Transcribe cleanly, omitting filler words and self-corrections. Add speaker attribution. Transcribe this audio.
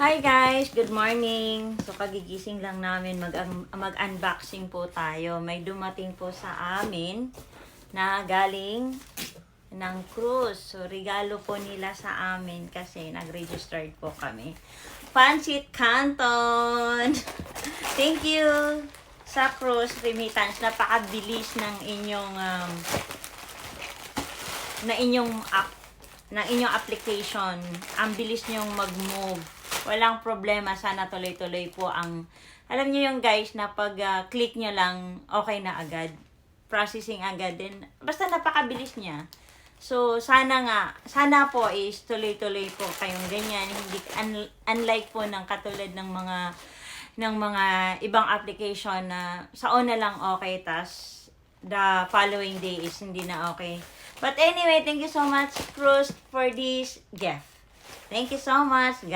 Speaker 1: Hi guys! Good morning! So kagigising lang namin, mag-unboxing po tayo. May dumating po sa amin na galing ng cruise. So regalo po nila sa amin kasi nag-registered po kami. Pancit Canton! Thank you sa cruise remittance. Napakabilis ng inyong application. Ang bilis niyong mag-move. Walang problema, sana tuloy-tuloy po ang, alam niyo yung guys, na pag click nyo lang, okay na agad. Processing agad din. Basta napakabilis niya. So, sana po is tuloy-tuloy po kayong ganyan. Hindi, unlike po ng katulad ng mga ibang application na sa una lang okay, tas the following day is hindi na okay. But anyway, thank you so much, Cruz, for this gift. Thank you so much, guys.